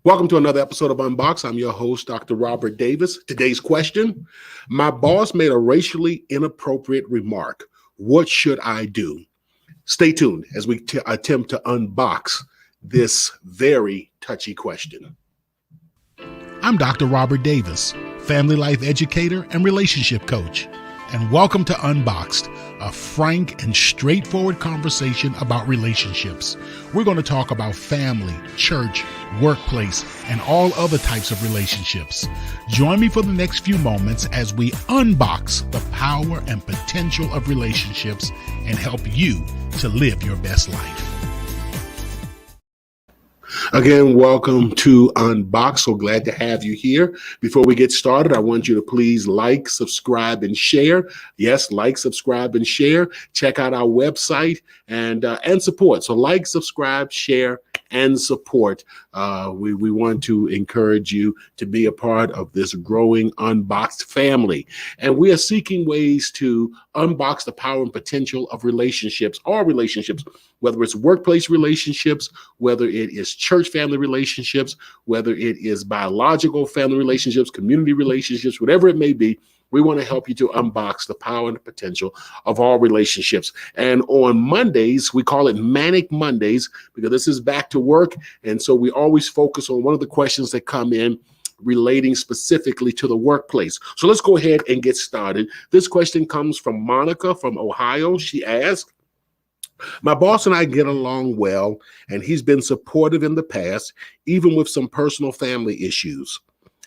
Welcome to another episode of Unboxed. I'm your host, Dr. Robert Davis. Today's question: my boss made a racially inappropriate remark. What should I do? Stay tuned as we attempt to unbox this very touchy question. I'm Dr. Robert Davis, family life educator and relationship coach, and welcome to Unboxed, a frank and straightforward conversation about relationships. We're going to talk about family, church, workplace, and all other types of relationships. Join me for the next few moments as we unbox the power and potential of relationships and help you to live your best life. Again, welcome to Unboxed. So glad to have you here. Before we get started, I want you to please like, subscribe, and share. Yes, like, subscribe, and share. Check out our website and support. So like, subscribe, share, and support. We want to encourage you to be a part of this growing Unboxed family. And we are seeking ways to unbox the power and potential of relationships, all relationships, whether it's workplace relationships, whether it is church family relationships, whether it is biological family relationships, community relationships, whatever it may be. We want to help you to unbox the power and the potential of all relationships. And on Mondays, we call it Manic Mondays because this is back to work. And so we always focus on one of the questions that come in relating specifically to the workplace. So let's go ahead and get started. This question comes from Monica from Ohio. She asked, my boss and I get along well, and he's been supportive in the past, even with some personal family issues.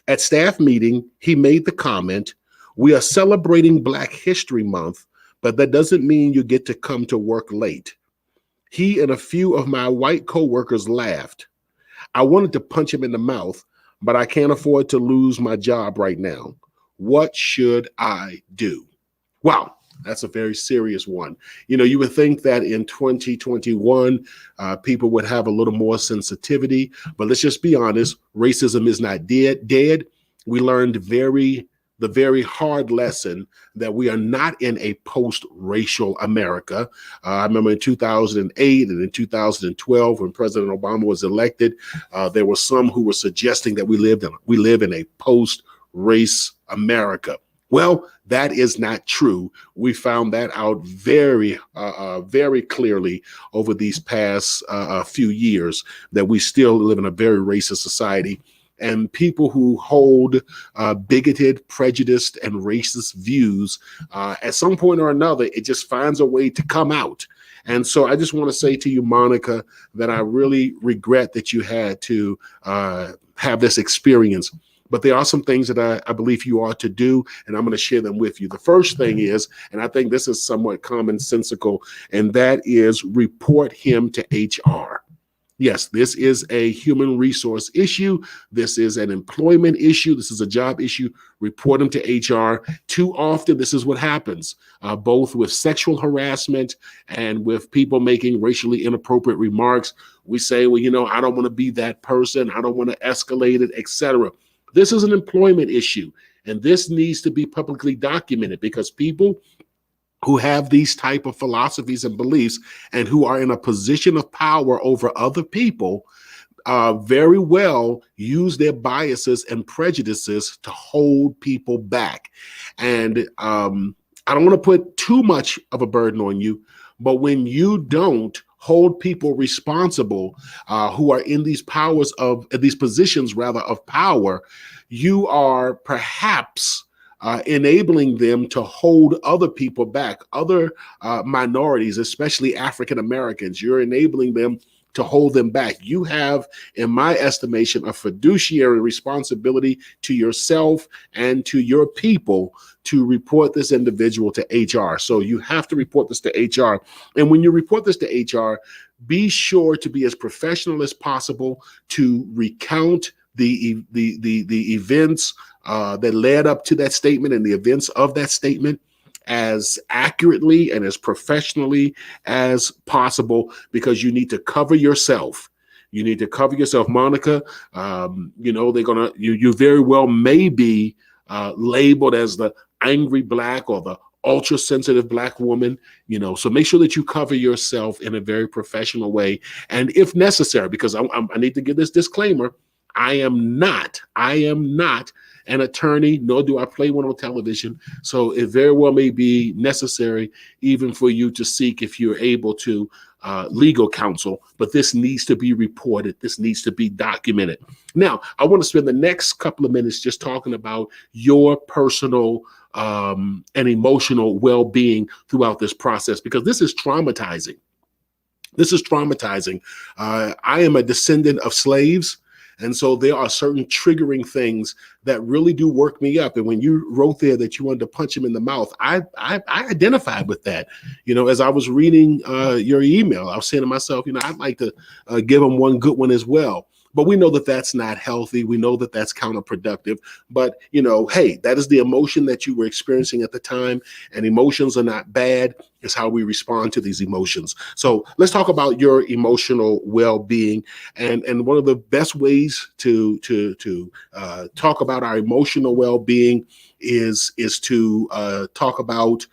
At staff meeting, he made the comment, we are celebrating Black History Month, but that doesn't mean you get to come to work late. He and a few of my white coworkers laughed. I wanted to punch him in the mouth, but I can't afford to lose my job right now. What should I do? Wow. That's a very serious one. You know, you would think that in 2021, people would have a little more sensitivity, but let's just be honest, racism is not dead. We learned the very hard lesson that we are not in a post-racial America. I remember in 2008 and in 2012, when President Obama was elected, there were some who were suggesting that we live in a post-race America. Well, that is not true. We found that out very clearly over these past few years, that we still live in a very racist society. And people who hold bigoted, prejudiced, and racist views, at some point or another, it just finds a way to come out. And so I just want to say to you, Monica, that I really regret that you had to have this experience. But there are some things that I believe you ought to do, and I'm going to share them with you. The first thing is, and I think this is somewhat commonsensical, and that is report him to HR. Yes, this is a human resource issue. This is an employment issue. This is a job issue. Report him to HR. Too often, this is what happens, both with sexual harassment and with people making racially inappropriate remarks. We say, well, you know, I don't want to be that person. I don't want to escalate it, etc. This is an employment issue, and this needs to be publicly documented because people who have these type of philosophies and beliefs and who are in a position of power over other people very well use their biases and prejudices to hold people back. And I don't want to put too much of a burden on you, but when you don't hold people responsible who are in these positions of power, you are perhaps enabling them to hold other people back, other minorities, especially African Americans. You're enabling them to hold them back. You have, in my estimation, a fiduciary responsibility to yourself and to your people to report this individual to HR. So you have to report this to HR. And when you report this to HR, be sure to be as professional as possible to recount the events that led up to that statement and the events of that statement as accurately and as professionally as possible, because you need to cover yourself. You need to cover yourself, Monica. You very well may be labeled as the angry Black or the ultra sensitive Black woman, so make sure that you cover yourself in a very professional way. And if necessary, because I need to give this disclaimer, I am not an attorney, nor do I play one on television. So it very well may be necessary even for you to seek, if you're able to, legal counsel, but this needs to be reported. This needs to be documented. Now, I want to spend the next couple of minutes just talking about your personal and emotional well-being throughout this process, because this is traumatizing. This is traumatizing. I am a descendant of slaves. And so there are certain triggering things that really do work me up. And when you wrote there that you wanted to punch him in the mouth, I identified with that. As I was reading your email, I was saying to myself, I'd like to give him one good one as well. But we know that that's not healthy. We know that that's counterproductive. But, hey, that is the emotion that you were experiencing at the time. And emotions are not bad. It's how we respond to these emotions. So let's talk about your emotional well-being. And one of the best ways to talk about our emotional well-being is to talk about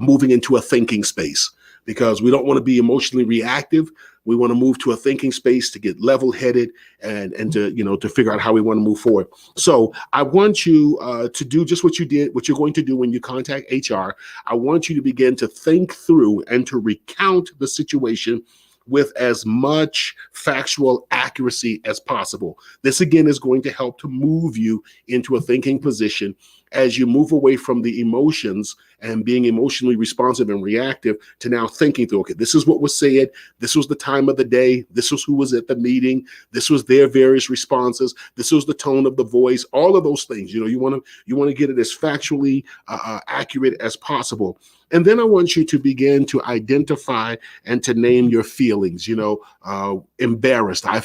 moving into a thinking space, because we don't want to be emotionally reactive. We want to move to a thinking space to get level-headed and to figure out how we want to move forward. So I want you to do just what you're going to do when you contact HR. I want you to begin to think through and to recount the situation with as much factual accuracy as possible. This, again, is going to help to move you into a thinking position as you move away from the emotions and being emotionally responsive and reactive to now thinking through, okay, this is what was said. This was the time of the day. This was who was at the meeting. This was their various responses. This was the tone of the voice, all of those things. You want to get it as factually accurate as possible. And then I want you to begin to identify and to name your feelings. Embarrassed. I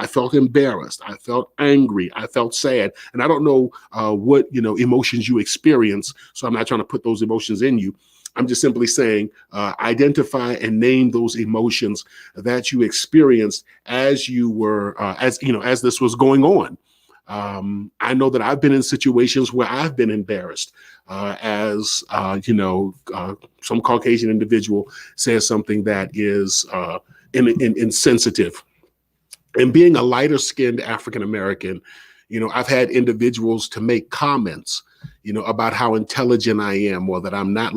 felt embarrassed. I felt angry. I felt sad. And I don't know what emotions you experience, so I'm not trying to put those emotions in you. I'm just simply saying, identify and name those emotions that you experienced as you were, as this was going on. I know that I've been in situations where I've been embarrassed as some Caucasian individual says something that is insensitive. And being a lighter skinned African American, I've had individuals to make comments, about how intelligent I am, or that I'm not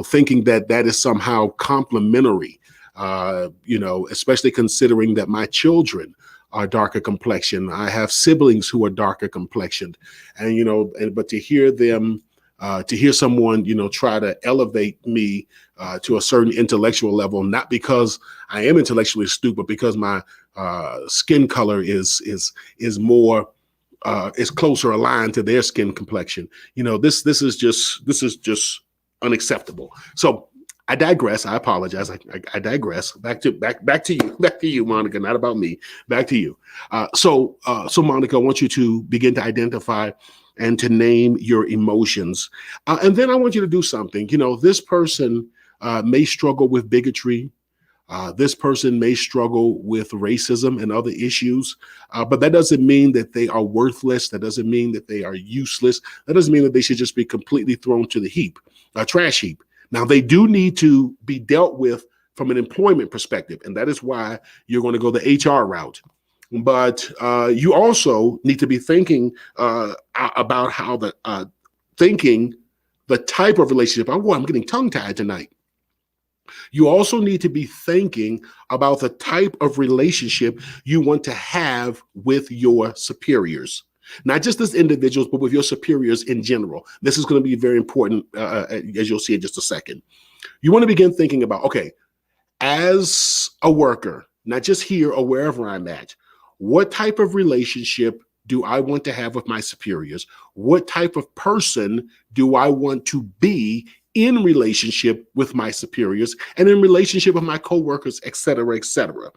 thinking that is somehow complimentary, especially considering that my children are darker complexion. I have siblings who are darker complexioned, and but to hear them, to hear someone, try to elevate me to a certain intellectual level, not because I am intellectually astute, but because my skin color is more is closer aligned to their skin complexion. This is just unacceptable. So I digress. I apologize. I digress. Back to you, Monica. Not about me. Back to you. So Monica, I want you to begin to identify and to name your emotions, and then I want you to do something. This person may struggle with bigotry. This person may struggle with racism and other issues, but that doesn't mean that they are worthless. That doesn't mean that they are useless. That doesn't mean that they should just be completely thrown to the heap, a trash heap. Now, they do need to be dealt with from an employment perspective, and that is why you're going to go the HR route. But you also need to be thinking about how thinking the type of relationship. Oh, I'm getting tongue-tied tonight. You also need to be thinking about the type of relationship you want to have with your superiors, not just as individuals, but with your superiors in general. This is going to be very important, as you'll see in just a second. You want to begin thinking about, okay, as a worker, not just here or wherever I'm at, what type of relationship do I want to have with my superiors? What type of person do I want to be in relationship with my superiors and in relationship with my coworkers, et cetera, et cetera?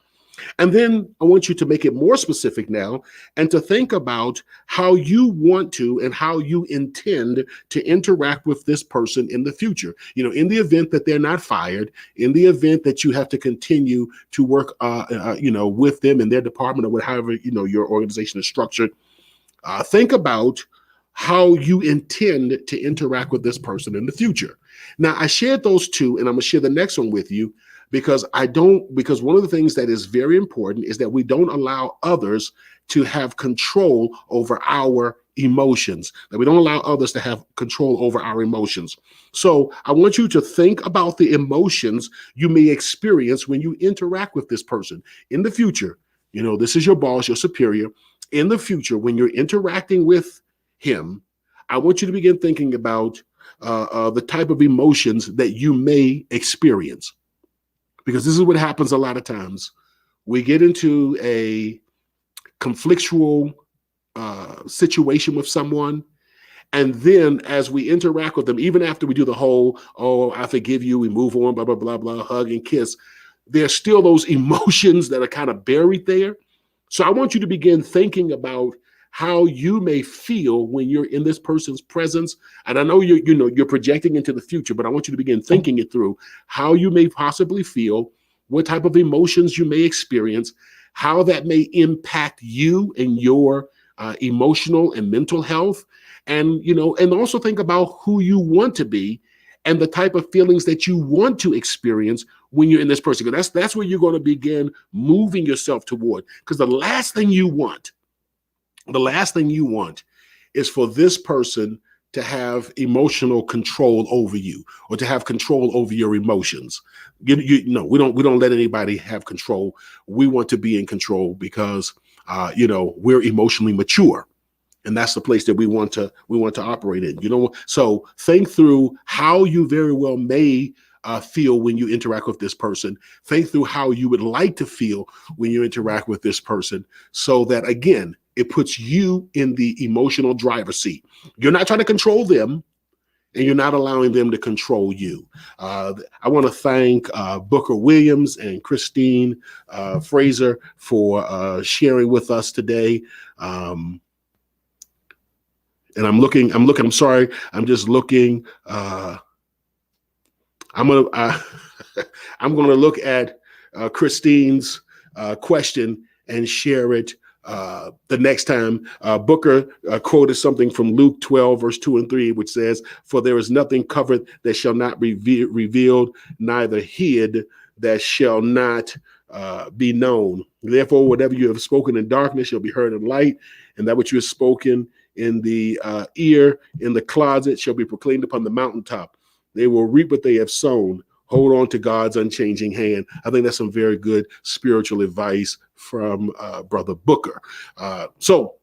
And then I want you to make it more specific now and to think about how you want to and how you intend to interact with this person in the future. In the event that they're not fired, in the event that you have to continue to work, with them in their department or however, your organization is structured, think about how you intend to interact with this person in the future. Now, I shared those two, and I'm going to share the next one with you because one of the things that is very important is that we don't allow others to have control over our emotions, that we don't allow others to have control over our emotions. So I want you to think about the emotions you may experience when you interact with this person in the future. This is your boss, your superior. In the future, when you're interacting with him, I want you to begin thinking about the type of emotions that you may experience. Because this is what happens a lot of times. We get into a conflictual situation with someone. And then as we interact with them, even after we do the whole, oh, I forgive you, we move on, blah, blah, blah, blah, hug and kiss, there's still those emotions that are kind of buried there. So I want you to begin thinking about how you may feel when you're in this person's presence. And I know you're projecting into the future, but I want you to begin thinking it through, how you may possibly feel, what type of emotions you may experience, how that may impact you and your emotional and mental health. And also think about who you want to be and the type of feelings that you want to experience when you're in this person. Because that's where you're going to begin moving yourself toward. Because the last thing you want is for this person to have emotional control over you, or to have control over your emotions. We don't let anybody have control. We want to be in control because we're emotionally mature. And that's the place that we want to operate in. So think through how you very well may feel when you interact with this person. Think through how you would like to feel when you interact with this person, so that, again, it puts you in the emotional driver's seat. You're not trying to control them, and you're not allowing them to control you. I want to thank Booker Williams and Christine Fraser for sharing with us today. And I'm looking, I'm sorry. I'm just looking. I'm going to look at Christine's question and share it the next time. Booker quoted something from Luke 12, verse 2 and 3, which says, "For there is nothing covered that shall not be revealed, neither hid that shall not be known. Therefore, whatever you have spoken in darkness shall be heard in light, and that which you have spoken in the ear, in the closet, shall be proclaimed upon the mountaintop. They will reap what they have sown. Hold on to God's unchanging hand." I think that's some very good spiritual advice from Brother Booker. So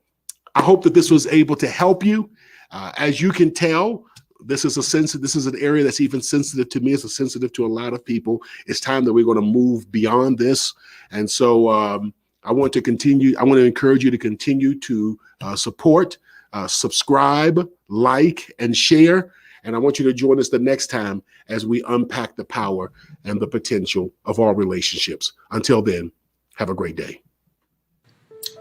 I hope that this was able to help you. As you can tell, this is an area that's even sensitive to me. It's sensitive to a lot of people. It's time that we're going to move beyond this. And so I want to encourage you to continue to support, subscribe, like, and share. And I want you to join us the next time as we unpack the power and the potential of our relationships. Until then, have a great day.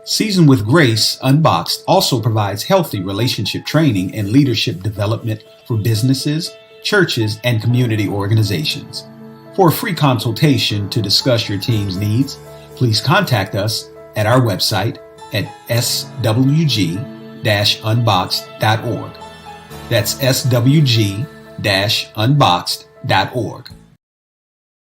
Seasoned with Grace, Unboxed also provides healthy relationship training and leadership development for businesses, churches, and community organizations. For a free consultation to discuss your team's needs, please contact us at our website at swg-unboxed.org. That's swg-unboxed.org.